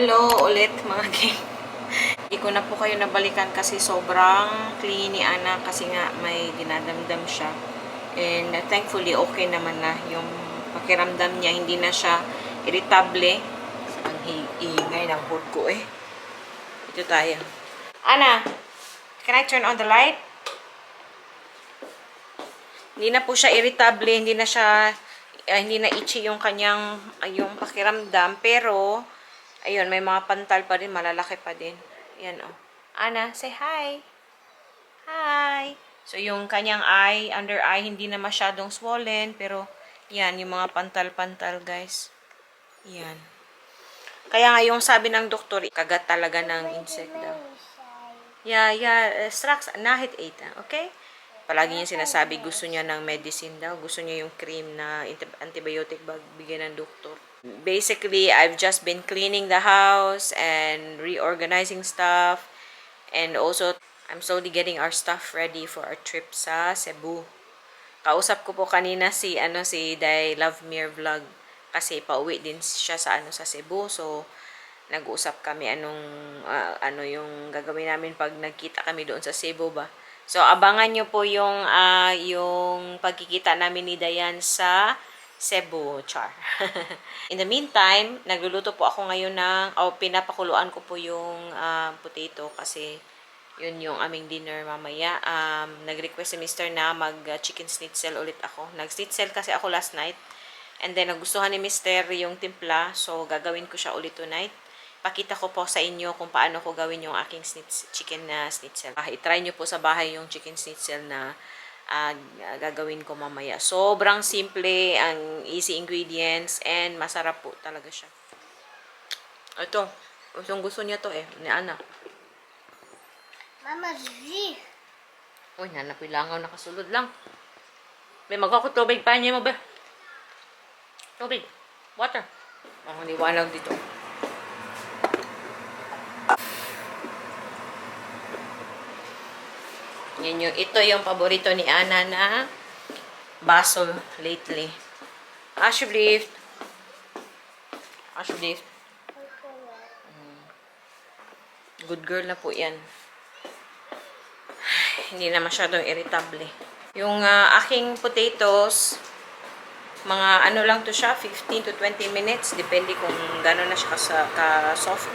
Hello ulit mga king. Hindi ko na po kayo nabalikan kasi sobrang clingy ni Ana kasi nga may dinadamdam siya. And thankfully okay naman na yung pakiramdam niya. Hindi na siya irritable. Ang ingay ng hood ko eh. Ito tayo. Ana, can I turn on the light? Hindi na po siya irritable, hindi na siya hindi na itchy yung kanyang yung pakiramdam, pero ayun, may mga pantal pa rin, malalaki pa din. Yan oh. Ana, say hi. Hi. So yung kanyang eye, under eye hindi na masyadong swollen, pero yan yung mga pantal-pantal, guys. Yan. Kaya nga yung sabi ng doktor, kagat talaga ng insect daw. Yeah, straks nahit 8, okay? Palagi niya sinasabi gusto niya ng medicine daw. Gusto niya yung cream na antibiotic bigyan ng doktor. Basically, I've just been cleaning the house and reorganizing stuff. And also, I'm slowly getting our stuff ready for our trip sa Cebu. Kausap ko po kanina si Day Love Mir Vlog kasi pauwi din siya sa sa Cebu. So, nag-uusap kami yung gagawin namin pag nagkita kami doon sa Cebu ba. So, abangan nyo po yung pagkikita namin ni Dayan sa Cebu, char. In the meantime, nagluluto po ako ngayon pinapakuluan ko po yung potato kasi yun yung aming dinner mamaya. Nag-request si Mr. na mag-chicken schnitzel ulit ako. Nag-schnitzel kasi ako last night. And then, nagustuhan ni Mr. yung timpla. So, gagawin ko siya ulit tonight. Pakita ko po sa inyo kung paano ko gawin yung aking chicken na schnitzel. I-try nyo po sa bahay yung chicken schnitzel na gagawin ko mamaya. Sobrang simple, ang easy ingredients, and masarap po talaga siya. Ito, gusto niya to ni Ana. Mama, G. Uy, nanapilangaw, nakasulod lang. May magkakutubig pa niya mo ba? Tubig, water. Ang liwanag dito. Ito yung paborito ni Ana na baso lately. Ashleaf. Good girl na po yan. Hindi na masyadong irritable. Yung aking potatoes, mga lang to siya, 15 to 20 minutes. Depende kung gano'n na siya ka-soft.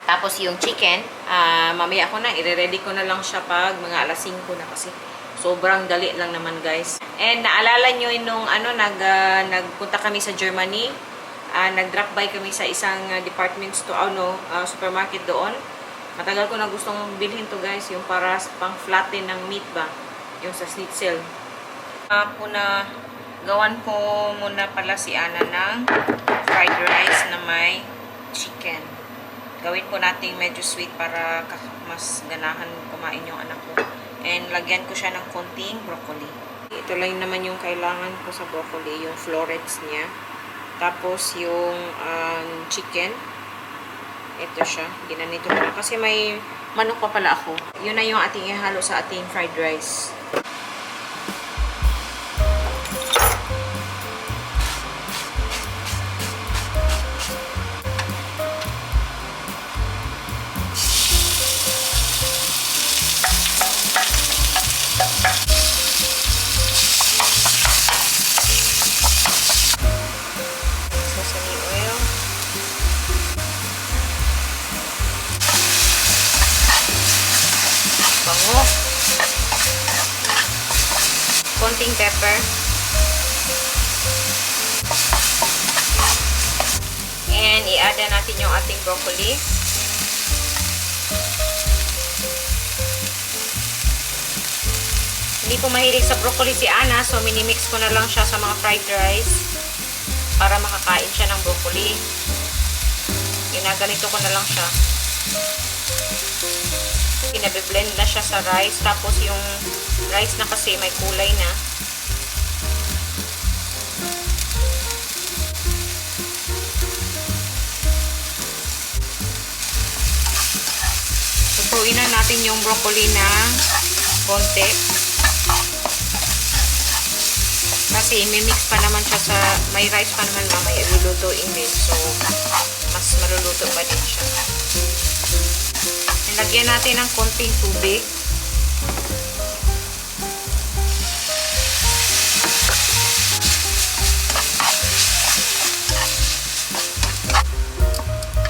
Tapos yung chicken, mamaya ko na, i-ready ko na lang siya pag mga alas 5 na kasi. Sobrang dali lang naman, guys. And naalala nyo nung nagpunta kami sa Germany, nag-drop by kami sa isang department store, supermarket doon. Matagal ko na gustong bilhin to, guys, yung para pang flatten ng meat ba, yung sa schnitzel. Gawan ko muna pala si Ana ng fried rice na may chicken. Gawin po natin medyo sweet para mas ganahan kumain yung anak ko. And lagyan ko siya ng konting broccoli. Ito lang naman yung kailangan ko sa broccoli, yung florets niya. Tapos yung chicken. Ito siya. Ginanito ko lang. Kasi may manok pa pala ako. Yun na yung ating ihalo sa ating fried rice. Bango. Konting pepper. And i-add na natin yung ating broccoli. Hindi po mahilig sa broccoli si Ana, so minimix ko na lang siya sa mga fried rice para makakain siya ng broccoli. Ginaganito ko na lang siya. Pinabe-blend na siya sa rice. Tapos yung rice na kasi may kulay na. Tutuin na natin yung broccoli na konti. Kasi imimix pa naman siya sa, may rice pa naman mamaya ilulutuin din. So, mas maluluto pa din siya. Nilagyan natin ng konting tubig.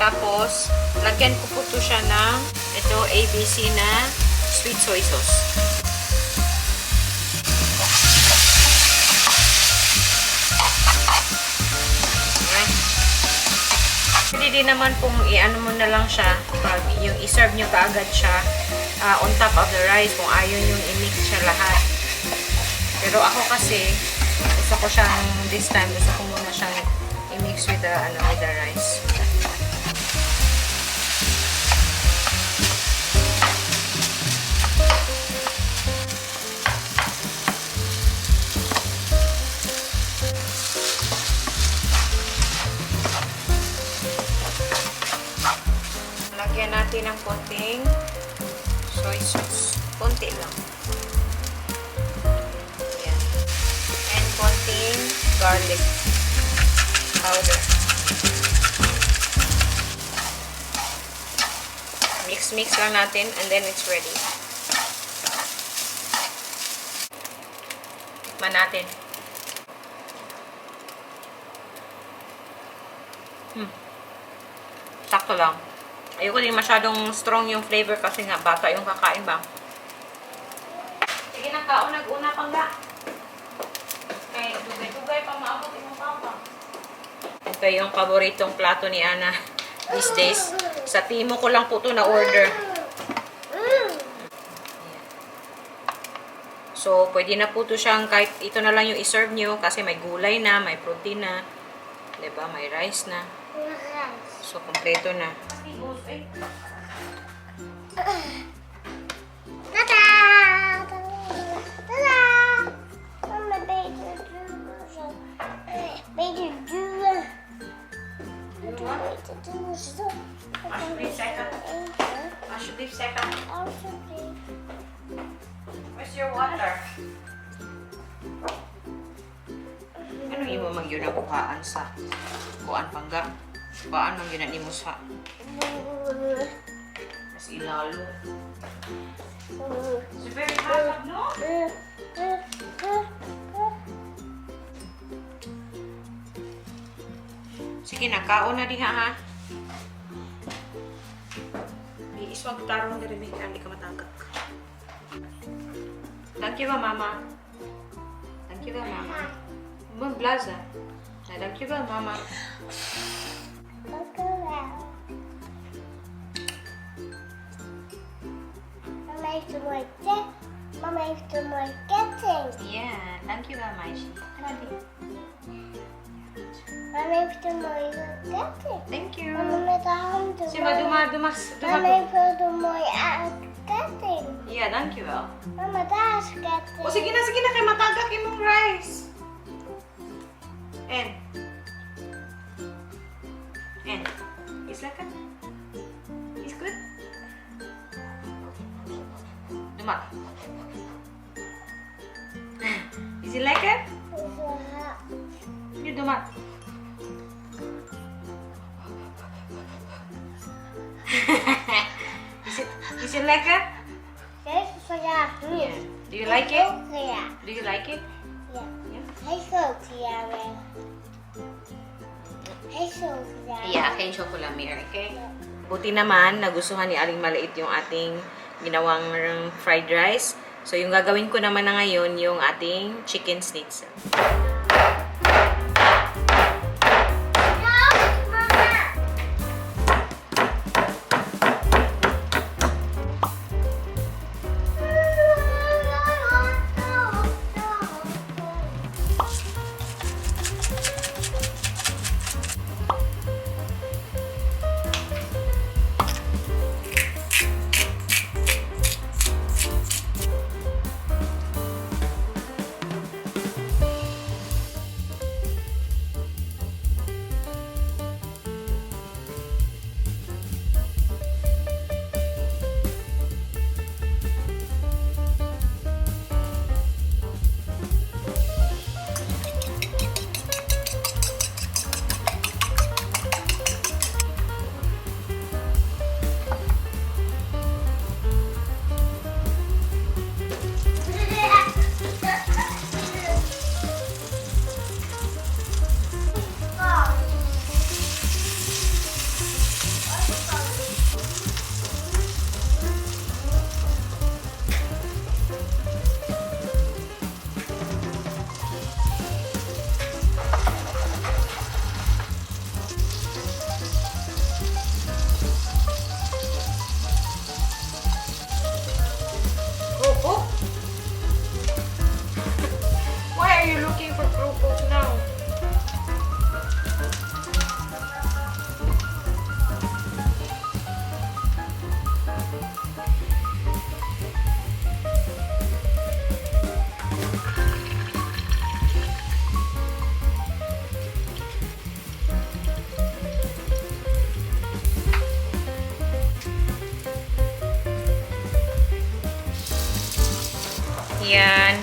Tapos, lagyan ko po ito siya ng ito ABC na sweet soy sauce. Ayan. Pwede din naman kung i-ano mo na lang siya, yung i-serve nyo kaagad siya on top of the rice kung ayaw yung i-mix siya lahat. Pero ako kasi, gusto ko siyang this time, gusto ko muna siyang i-mix with the rice. Lagyan natin ng konting soy sauce. Konti lang. Ayan. And konting garlic powder. Mix lang natin and then it's ready. Tikman natin. Sakto lang. Ayoko din masyadong strong yung flavor kasi nga bata yung kakain ba. Sige na, kaon nag-una pang ga. Okay, dugay-dugay pa maabot yung papa. Ito yung paboritong plato ni Ana these days. Sa Timo ko lang po ito na-order. So, pwede na po ito siyang kahit ito na lang yung iserve nyo kasi may gulay na, may protein na. Diba? May rice na. So, kompleto na. Tada! Tada! Mama, beef second. Where's your water? Ano imo man yun ang bukaan sa bukaan pangga? Baan man yun ang imo sa mas ilalo. It's very hot, no? Sige na, kaon na diha ha. Iswag tarong na rin, hindi ka matagak. Thank you ba, mama? Thank you ba, mama? Blaza. Thank you ba, mama? Mama heeft een mooi ket. Mama heeft een mooi ketting. Yeah, thank you ba, meisje? Mama heeft een mooie ketting. Thank you. Mama met de handen. Sige, dumas. Mama heeft een mooie ketting. Yeah, thank you wel. Mama, daar is ketting. O, sige na, kay matagak imong rice. And. Is lekker? Is good? Dumat. Is it lekker? You dumat. Is it lekker? Deze is vandaag niet. Do you like it? Ja. Do you like it? Ja. Yeah. Hij is ook ja weer. Hij is ook ja. Yeah, kain chocolate, okay? Buti naman, nagustuhan ni Aling Maliit yung ating ginawang fried rice. So, yung gagawin ko naman na ngayon, yung ating chicken schnitzel. Yan.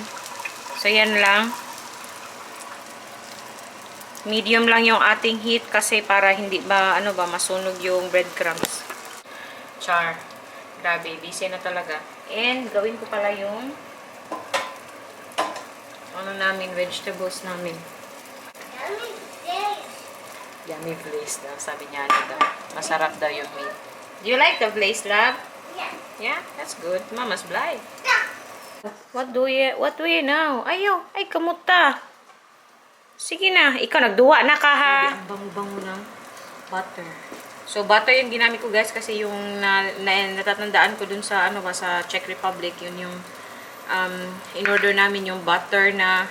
So, yan lang. Medium lang yung ating heat kasi para hindi ba, ano ba, masunog yung breadcrumbs. Char. Grabe, busy na talaga. And, gawin ko pala yung ano namin, vegetables namin. Yummy fish. Yummy glaze daw, sabi niya daw. Masarap daw yung meat. Do you like the glaze, love? Yeah. Yeah, that's good. Mama's blind. What do you now? Ayaw, ay kamuta. Sige na, ikaw nagduwa na ka ha. Ang bango-bango ng butter. So butter yung ginamit ko guys kasi yung natatandaan ko dun sa ano ba sa Czech Republic, yun yung in-order namin yung butter na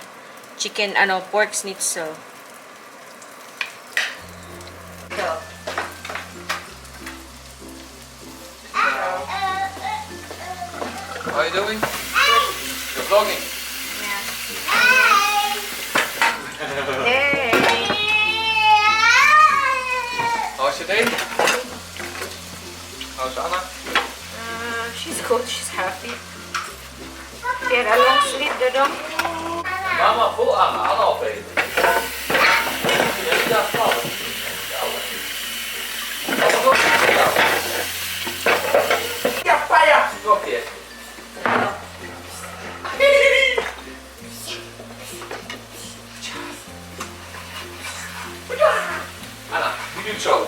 chicken pork schnitzel. So, What are you doing? You're vlogging. yeah. Hey. Hey. How's your day? How's Anna? She's good. She's happy. She had a long sleep, dodong. Mama, voel Anna. Anna opeten. Ja, vallen. Ja, paja! Nog een. Anna, wie doet zo?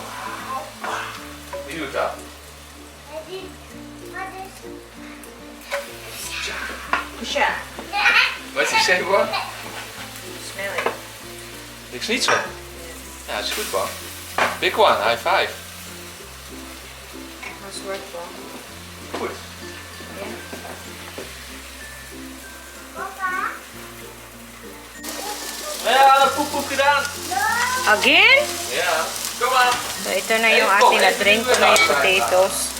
Wie doet dat? Kusha. Wat is die zeggen hoor? Smell it. Niks niet zo. Ja, dat is goed hoor. Big one, high five. How's work, bro? Goed. Ja, dat poep gedaan. Again? Ja, kom maar. So, ito na yung ating na-drain ko na yung potatoes.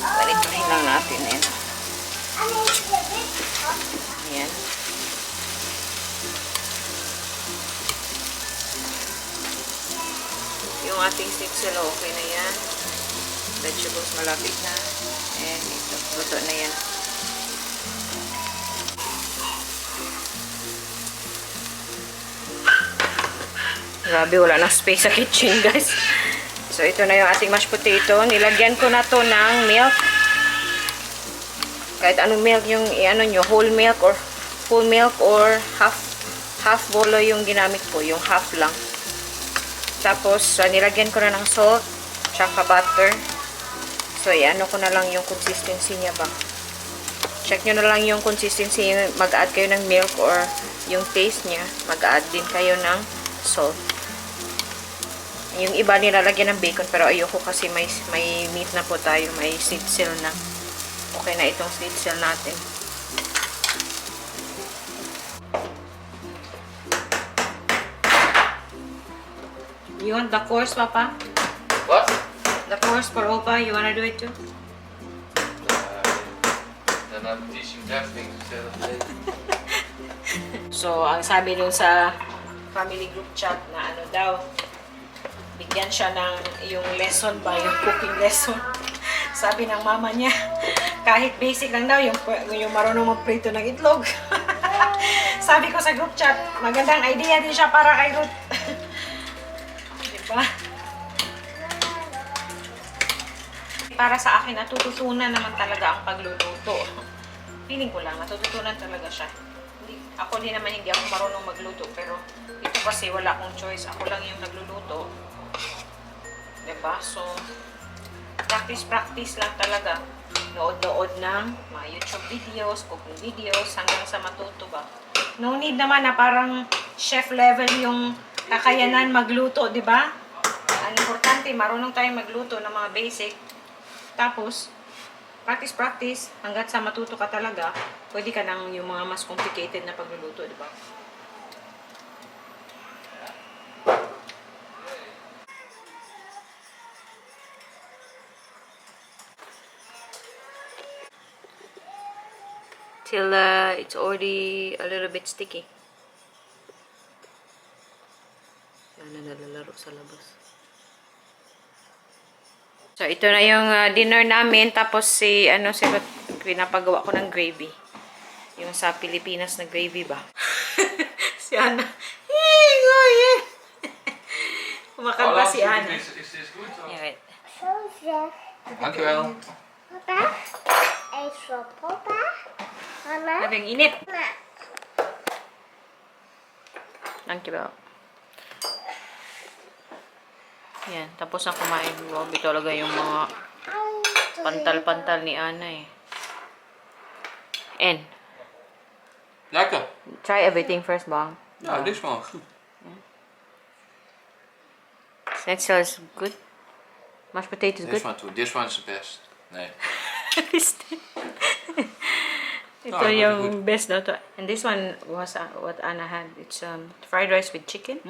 Balik-balik lang natin yan. Ayan. Yung ating sitsilo, okay na yan. Vegetables malapit na. And ito, luto na yan. Grabe, wala nang space sa kitchen, guys. So, ito na yung ating mashed potato. Nilagyan ko na to ng milk. Kahit anong milk yung i-ano nyo, whole milk or full milk or half bolo yung ginamit ko, yung half lang. Tapos, nilagyan ko na ng salt, tsaka butter. So, i-ano ko na lang yung consistency niya ba. Check nyo na lang yung consistency, mag-add kayo ng milk or yung taste niya, mag-add din kayo ng salt. Yung iba nilalagyan ng bacon pero ayoko kasi may meat na po tayo, may schnitzel na. Okay na itong schnitzel natin. You want the course, Papa? Wat? The course for Opa, you wanna do it too? Dan I'm teaching them things instead of me. So, ang sabi dun sa family group chat na ano daw, bigyan siya ng yung lesson ba, yung cooking lesson. Sabi ng mama niya, kahit basic lang daw, yung marunong magprito ng itlog. Sabi ko sa group chat, magandang idea din siya para kay Ruth. Diba? Para sa akin, natututunan naman talaga ang pagluluto. Feeling ko lang, natututunan talaga siya. Ako din naman hindi ako marunong magluto, pero ito kasi wala akong choice. Ako lang yung nagluluto. Diba? So, practice lang talaga. Nood-nood ng mga YouTube videos, cooking videos, hanggang sa matuto ba. No need naman na parang chef level yung kakayanan magluto, di ba? Ang importante, marunong tayong magluto ng mga basic. Tapos, practice, hanggat sa matuto ka talaga, pwede ka nang yung mga mas complicated na pagluluto, di ba? Till it's already a little bit sticky. Yan na nalalaro sa labas. So, ito na yung dinner namin. Tapos, pinapagawa ko ng gravy. Yung sa Pilipinas na gravy ba? Si Ana. Hey, go yeah. Kumakanta si Ana. Is this good? Yeah, wait. Zo zeg. Dankjewel. Papa. Eet voor papa. Mama. Grabe, ang init. Mama. Thank you, Bel. Yan, tapos na kumain. Grabe talaga yung mga pantal-pantal ni Ana eh. And, Lekker. try everything first, Bang. Nou, dit is wel goed. Schnitzel is good. Mashed potato is This good. one too. This one's the best. Nee. Ito Ah, yung best daw to. And this one was what Anna had. It's fried rice with chicken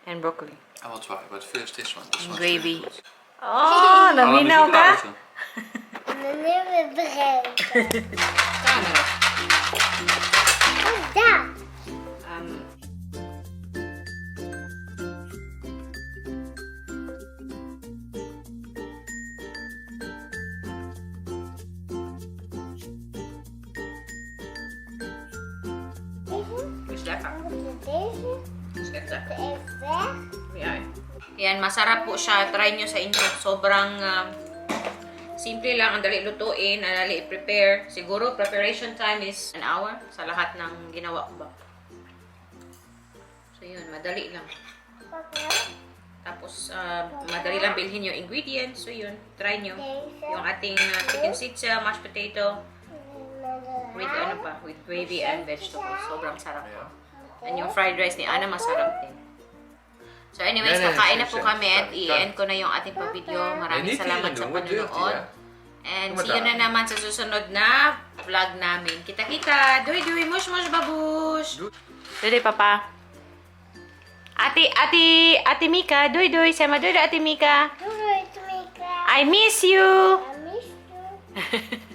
and broccoli. I will try, but first this one. This one's Gravy. really good. Oh, naminaw ka? Meneer we breken. Ano? Wat is dat? Is lekker. Moet deze Is lekker. even weg? Yan. Yan, masarap po siya. Try nyo sa inyo. Sobrang simple lang. Ang dali lutuin. Ang dali i-prepare. Siguro, preparation time is an hour sa lahat ng ginawa ko ba. So, yun. Madali lang. Papa. Tapos, madali lang bilhin yung ingredients. So, yun. Try nyo. Yung ating chicken sitsa, mashed potato, with ano pa, with gravy and vegetables. Sobrang sarap. And yung fried rice ni Ana, masarap din. So anyways, Nee, nee, kakain na nee, po nee, kami at nee, i-end ko na yung ating pa-video. Maraming niet salamat hierin sa doen, wat durft panonood. hij, And Doe maar see you na daar. naman sa susunod na vlog namin. Kita-kita! Duy-duy! Mush-mush babush! Doei. Duy-duy, papa! Ate Mika! Duy-duy! Sama duy-duy, Ate Mika! Doei, Tamika. I miss you! I miss you.